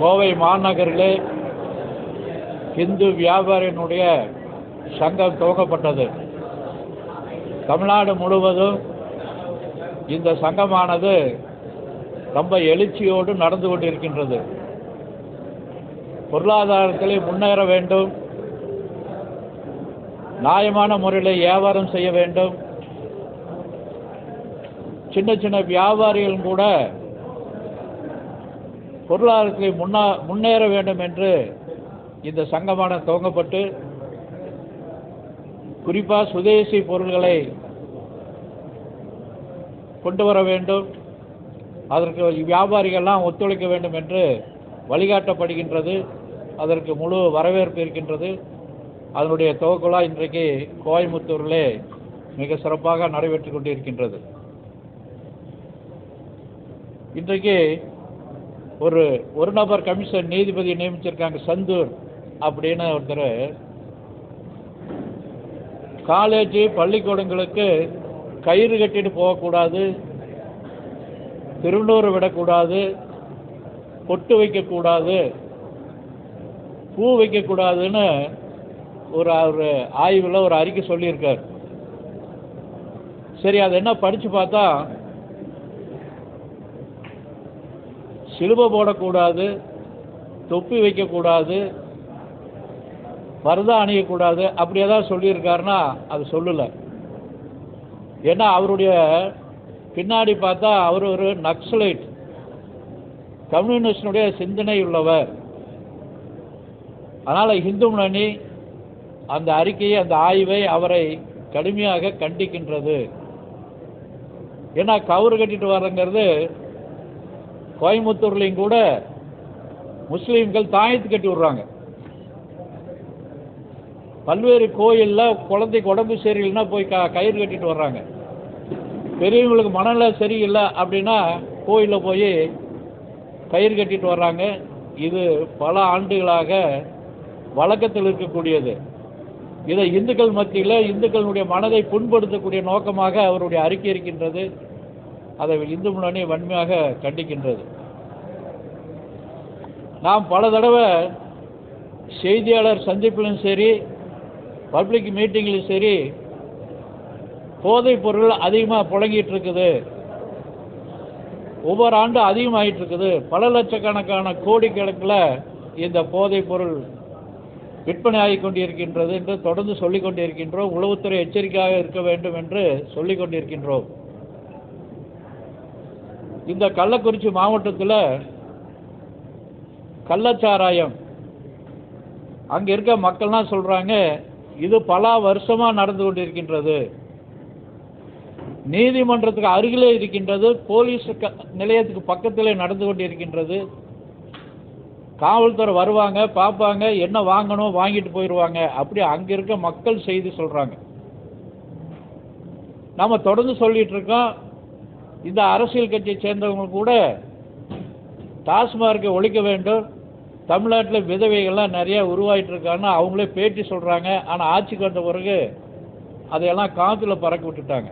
கோவை மாநகரிலே இந்து வியாபாரியினுடைய சங்கம் துவங்கப்பட்டது. தமிழ்நாடு முழுவதும் இந்த சங்கமானது ரொம்ப எழுச்சியோடு நடந்து கொண்டிருக்கின்றது. பொருளாதாரத்திலே முன்னேற வேண்டும், நியாயமான முறையில் வியாபாரம் செய்ய வேண்டும், சின்ன சின்ன வியாபாரிகள் கூட பொருளாதாரத்தில் முன்னேற வேண்டும் என்று இந்த சங்கமானது துவங்கப்பட்டு குறிப்பாக சுதேசி பொருள்களை கொண்டு வர வேண்டும், அதற்கு வியாபாரிகள்லாம் ஒத்துழைக்க வேண்டும் என்று வழிகாட்டப்படுகின்றது. அதற்கு முழு வரவேற்பு இருக்கின்றது. அதனுடைய துவக்கலா இன்றைக்கு கோயம்புத்தூரிலே மிக சிறப்பாக நடைபெற்று கொண்டிருக்கின்றது. இன்றைக்கு ஒரு நபர் கமிஷன் நீதிபதி நியமிச்சிருக்காங்க, சந்தூர் அப்படின்னு ஒருத்தர். காலேஜ் பள்ளிக்கூடங்களுக்கு கயிறு கட்டிட்டு போகக்கூடாது, திருநூறு விடக்கூடாது, பொட்டு வைக்கக்கூடாது, பூ வைக்கக்கூடாதுன்னு ஒரு ஆய்வில் ஒரு அறிக்கை சொல்லியிருக்கார். சரி, அது என்ன படித்து பார்த்தா சிலுவை போடக்கூடாது, தொப்பி வைக்கக்கூடாது, பர்தா அணியக்கூடாது, அப்படி ஏதாவது சொல்லியிருக்காருன்னா அது சொல்லலை. ஏன்னா அவருடைய பின்னாடி பார்த்தா அவர் ஒரு நக்சலைட், கம்யூனிஸ்டினுடைய சிந்தனை உள்ளவர். அதனால் இந்து முன்னணி அந்த அறிக்கையை, அந்த ஆய்வை அவரை கடுமையாக கண்டிக்கின்றது. ஏன்னா கவுறு கட்டிட்டு வரங்கிறது கோயம்புத்தூர்லையும் கூட முஸ்லீம்கள் தாயத்து கட்டி விடுறாங்க. பல்வேறு கோயிலில் குழந்தைக்கு உடம்பு சரியில்லைன்னா போய் கயிறு கட்டிட்டு வர்றாங்க. பெரியவங்களுக்கு மனநிலை சரியில்லை அப்படின்னா கோயிலில் போய் கயிறு கட்டிட்டு வர்றாங்க. இது பல ஆண்டுகளாக வழக்கத்தில் இருக்கக்கூடியது. இதை இந்துக்கள் மத்தியில் இந்துக்களுடைய மனதை புண்படுத்தக்கூடிய நோக்கமாக அவருடைய அறிக்கை இருக்கின்றது. அதை இந்து முன்னணி வன்மையாக கண்டிக்கின்றது. நாம் பல தடவை செய்தியாளர் சந்திப்பிலும் சரி, பப்ளிக் மீட்டிங்கிலும் சரி, போதைப் பொருள் அதிகமாக புழங்கிட்டு இருக்குது, ஒவ்வொரு ஆண்டும் அதிகமாகிட்டு இருக்குது, பல லட்சக்கணக்கான கோடிக்கணக்கில் இந்த போதைப் பொருள் விற்பனை ஆகிக் கொண்டிருக்கின்றது என்று தொடர்ந்து சொல்லிக் கொண்டிருக்கின்றோம். உளவுத்துறை எச்சரிக்கையாக இருக்க வேண்டும் என்று சொல்லிக் கொண்டிருக்கின்றோம். இந்த கள்ளக்குறிச்சி மாவட்டத்தில் கள்ளச்சாராயம், அங்கே இருக்க மக்கள்லாம் சொல்கிறாங்க, இது பல வருஷமாக நடந்து கொண்டிருக்கின்றது, நீதிமன்றத்துக்கு அருகிலே இருக்கின்றது, போலீஸ் நிலையத்துக்கு பக்கத்திலே நடந்து கொண்டிருக்கின்றது. காவல்துறை வருவாங்க, பார்ப்பாங்க, என்ன வாங்கணும் வாங்கிட்டு போயிடுவாங்க. அப்படி அங்கே இருக்க மக்கள் செய்தி சொல்கிறாங்க. நம்ம தொடர்ந்து சொல்லிட்டு இருக்கோம். இந்த அரசியல் கட்சியை சேர்ந்தவங்க கூட டாஸ்மார்க்கை ஒழிக்க வேண்டும், தமிழ்நாட்டில் விதவைகள்லாம் நிறையா உருவாகிட்டு இருக்காங்கன்னா அவங்களே பேட்டி சொல்கிறாங்க. ஆனால் ஆட்சிக்கு வந்த பிறகு அதையெல்லாம் காற்றுல பறக்க விட்டுட்டாங்க.